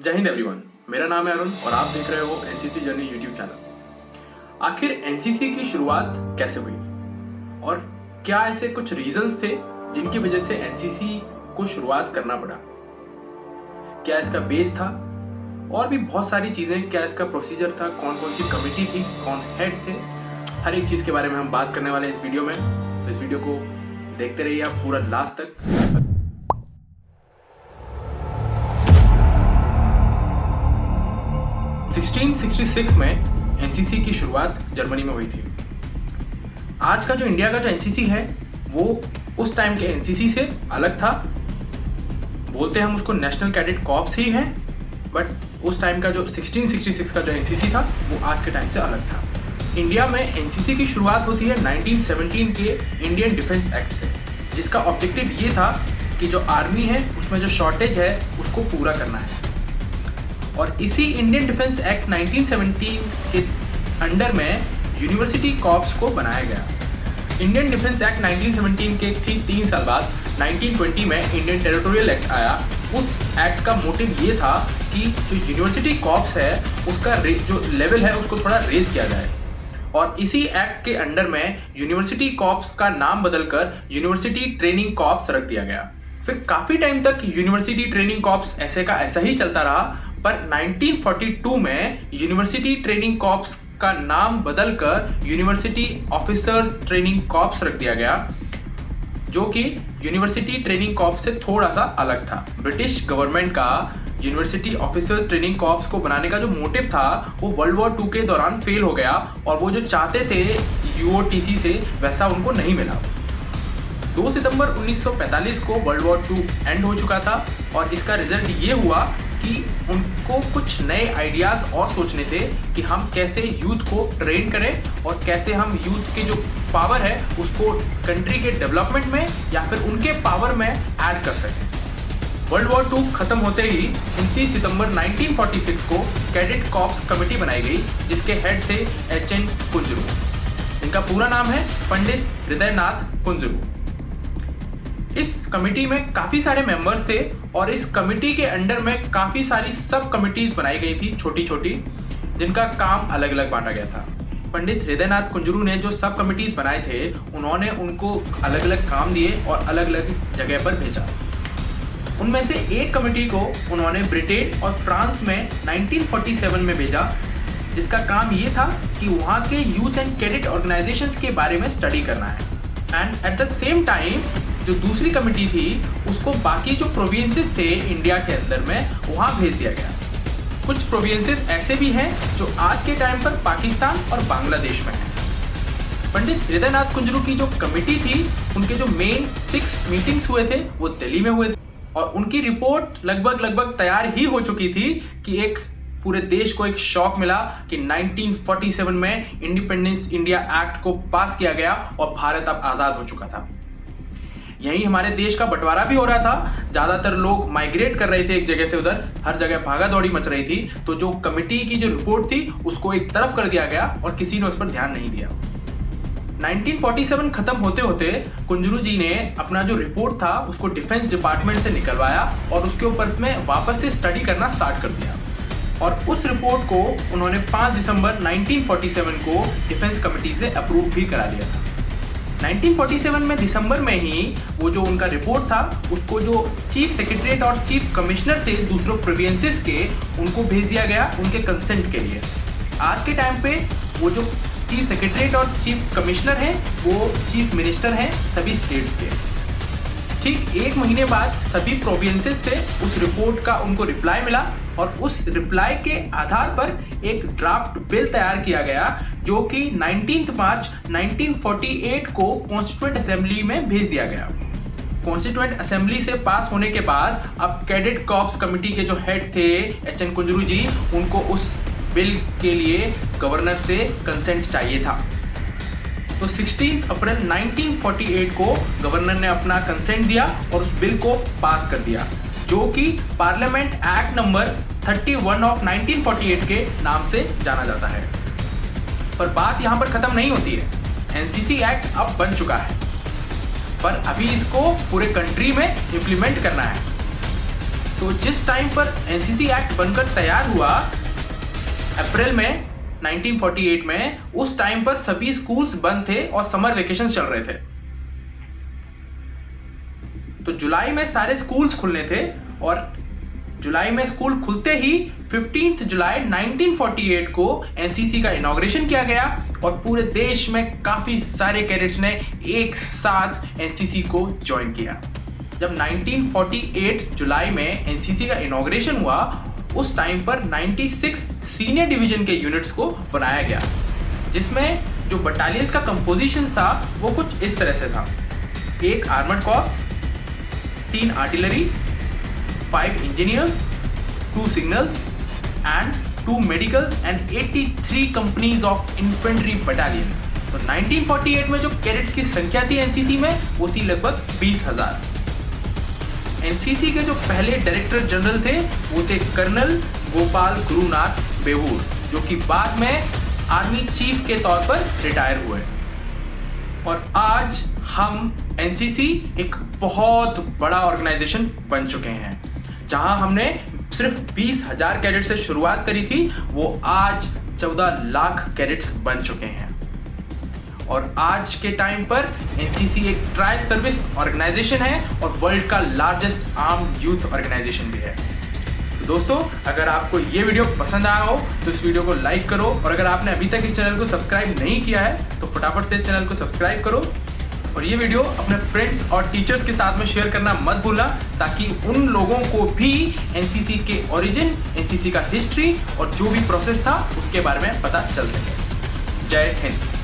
जय हिंद एवरीवन, मेरा नाम है अरुण और आप देख रहे हो एनसीसी जर्नी यूट्यूब चैनल। आखिर एनसीसी की शुरुआत कैसे हुई और क्या ऐसे कुछ रीजंस थे जिनकी वजह से एनसीसी को शुरुआत करना पड़ा? क्या इसका बेस था और भी बहुत सारी चीजें? क्या इसका प्रोसीजर था? कौन कौन सी कमेटी थी? कौन हेड थे? हर एक चीज के बारे में हम बात करने वाले हैं इस वीडियो में। तो इस वीडियो को देखते रहिए आप पूरा लास्ट तक। 1666 में एनसीसी की शुरुआत जर्मनी में हुई थी। आज का जो इंडिया का जो एनसीसी है वो उस टाइम के एनसीसी से अलग था। बोलते हैं हम उसको नेशनल कैडेट कॉर्प्स ही है, बट उस टाइम का जो 1666 का जो एनसीसी था वो आज के टाइम से अलग था। इंडिया में एनसीसी की शुरुआत होती है 1917 के इंडियन डिफेंस एक्ट से, जिसका ऑब्जेक्टिव ये था कि जो आर्मी है उसमें जो शॉर्टेज है उसको पूरा करना है। और इसी इंडियन डिफेंस एक्ट 1917 के अंडर में यूनिवर्सिटी कॉर्प्स को बनाया गया। इंडियन डिफेंस एक्ट 1917 के ठीक 3 साल बाद 1920 में इंडियन टेरिटोरियल एक्ट आया। उस एक्ट का मोटिव ये था कि जो यूनिवर्सिटी कॉर्प्स है उसका जो लेवल है उसको थोड़ा रेज किया जाए। और इसी एक्ट के अंडर में यूनिवर्सिटी कॉर्प्स का नाम बदलकर यूनिवर्सिटी ट्रेनिंग कॉर्प्स रख दिया गया। फिर काफी टाइम तक यूनिवर्सिटी ट्रेनिंग कॉर्प्स ऐसे का ऐसा ही चलता रहा, पर 1942 में यूनिवर्सिटी ट्रेनिंग कॉर्प्स का नाम बदलकर यूनिवर्सिटी ऑफिसर्स ट्रेनिंग कॉर्प्स रख दिया गया, जो कि यूनिवर्सिटी ट्रेनिंग कॉर्प्स से थोड़ा सा अलग था। ब्रिटिश गवर्नमेंट का यूनिवर्सिटी ऑफिसर्स ट्रेनिंग कॉर्प्स को बनाने का जो मोटिव था वो वर्ल्ड वॉर 2 के दौरान फेल हो गया और वो जो चाहते थे यूओटीसी से वैसा उनको नहीं मिला। 2 सितंबर 1945 को वर्ल्ड वॉर 2 एंड हो चुका था और इसका रिजल्ट ये हुआ कि उनको कुछ नए आइडियाज और सोचने थे कि हम कैसे यूथ को ट्रेन करें और कैसे हम यूथ के जो पावर है उसको कंट्री के डेवलपमेंट में या फिर उनके पावर में ऐड कर सकें। वर्ल्ड वॉर 2 खत्म होते ही 29 सितंबर 1946 को कैडेट कॉर्प्स कमेटी बनाई गई, जिसके हेड थे एच.एन. कुंजरू। इनका पूरा नाम है पंडित हृदयनाथ कुंजरू। इस कमेटी में काफी सारे मेंबर्स थे और इस कमेटी के अंडर में काफी सारी सब कमिटीज बनाई गई थी छोटी छोटी, जिनका काम अलग अलग बांटा गया था। पंडित हृदयनाथ कुंजरू ने जो सब कमिटीज बनाए थे उन्होंने उनको अलग अलग काम दिए और अलग अलग जगह पर भेजा। उनमें से एक कमेटी को उन्होंने ब्रिटेन और फ्रांस में 1947 में भेजा, जिसका काम ये था कि वहाँ के यूथ एंड कैडेट ऑर्गेनाइजेशंस के बारे में स्टडी करना है। And at the same time जो दूसरी कमेटी थी उसको बाकी जो प्रोविंसेस थे इंडिया के अंदर में वहां भेज दिया गया। कुछ प्रोविंसेस ऐसे भी हैं जो आज के टाइम पर पाकिस्तान और बांग्लादेश में हैं। पंडित हृदयनाथ कुंजरू की जो कमेटी थी उनके जो मेन 6 मीटिंग्स हुए थे वो दिल्ली में हुए थे और उनकी रिपोर्ट लगभग तैयार ही हो चुकी थी कि एक पूरे देश को एक शॉक मिला कि 1947 में इंडिपेंडेंस इंडिया एक्ट को पास किया गया और भारत अब आजाद हो चुका था। यही हमारे देश का बंटवारा भी हो रहा था। ज्यादातर लोग माइग्रेट कर रहे थे एक जगह से उधर, हर जगह भागा दौड़ी मच रही थी। तो जो कमिटी की जो रिपोर्ट थी उसको एक तरफ कर दिया गया और किसी ने उस पर ध्यान नहीं दिया। 1947 खत्म होते होते कुंजरू जी ने अपना जो रिपोर्ट था उसको डिफेंस डिपार्टमेंट से निकलवाया और उसके ऊपर में वापस से स्टडी करना स्टार्ट कर दिया। और उस रिपोर्ट को उन्होंने 5 दिसंबर 1947 को डिफेंस कमेटी से अप्रूव भी करा दिया था। 1947 में दिसंबर में ही वो जो उनका रिपोर्ट था उसको जो चीफ सेक्रेटरीट और चीफ कमिश्नर थे दूसरों प्रोविंसेस के, उनको भेज दिया गया उनके कंसेंट के लिए। आज के टाइम पे वो जो चीफ सेक्रेटरीट और चीफ कमिश्नर हैं वो चीफ मिनिस्टर हैं सभी स्टेट्स के। ठीक 1 महीने बाद सभी प्रोविंसेस से उस रिपोर्ट का उनको रिप्लाई मिला और उस रिप्लाई के आधार पर एक ड्राफ्ट बिल तैयार किया गया, जो कि 19 मार्च 1948 को कॉन्स्टिट्यूएंट असेंबली में भेज दिया गया। कॉन्स्टिट्यूएंट असेंबली से पास होने के बाद अब कैडेट कॉर्प्स कमेटी के जो हेड थे एच.एन. कुंजरू जी, उनको उस बिल के लिए गवर्नर से कंसेंट चाहिए था। तो 16 अप्रैल 1948 को गवर्नर ने अपना कंसेंट दिया और उस बिल को पास कर दिया, जो कि पार्लियामेंट एक्ट नंबर 31 ऑफ 1948 के नाम से जाना जाता है। पर बात यहां पर खत्म नहीं होती है। एनसीसी एक्ट अब बन चुका है, पर अभी इसको पूरे कंट्री में इंप्लीमेंट करना है। तो जिस टाइम पर एनसीसी एक्ट बनकर तैयार हुआ अप्रैल में 1948 में, उस टाइम पर सभी स्कूल्स बंद थे और समर वेकेशंस चल रहे थे। तो जुलाई में सारे स्कूल्स खुलने थे और जुलाई में स्कूल खुलते ही 15 जुलाई 1948 को एनसीसी का इनॉग्रेशन किया गया और पूरे देश में काफी सारे कैडेट्स ने एक साथ एनसीसी को ज्वाइन किया। जब 1948 जुलाई में एनसीसी का इनॉग्रेशन हुआ, उस टाइम पर 96 सीनियर डिवीजन के यूनिट्स को बनाया गया, जिसमें जो बटालियंस का कंपोजिशन था वो कुछ इस तरह से था: एक armoured corps, 3 artillery, 5 engineers, 2 signals and 2 medicals and 83 companies of infantry battalion। तो 1948 में जो कैडेट्स की संख्या थी एनसीसी में वो थी लगभग 20,000। एनसीसी के जो पहले डायरेक्टर जनरल थे वो थे कर्नल गोपाल गुरुनाथ बेवूर, जो कि बाद में आर्मी चीफ के तौर पर रिटायर हुए। और आज हम एनसीसी एक बहुत बड़ा ऑर्गेनाइजेशन बन चुके हैं। जहां हमने सिर्फ 20,000 कैडेट से शुरुआत करी थी, वो आज 14 लाख कैडेट्स बन चुके हैं। और आज के टाइम पर एनसीसी एक ट्राई सर्विस ऑर्गेनाइजेशन है और वर्ल्ड का लार्जेस्ट आर्म्ड यूथ ऑर्गेनाइजेशन भी है। तो दोस्तों, अगर आपको ये वीडियो पसंद आया हो तो इस वीडियो को लाइक करो, और अगर आपने अभी तक इस चैनल को सब्सक्राइब नहीं किया है तो फटाफट से इस चैनल को सब्सक्राइब करो और ये वीडियो अपने फ्रेंड्स और टीचर्स के साथ में शेयर करना मत भूलना, ताकि उन लोगों को भी एनसीसी के ओरिजिन, एनसीसी का हिस्ट्री और जो भी प्रोसेस था उसके बारे में पता चल सके। जय हिंद।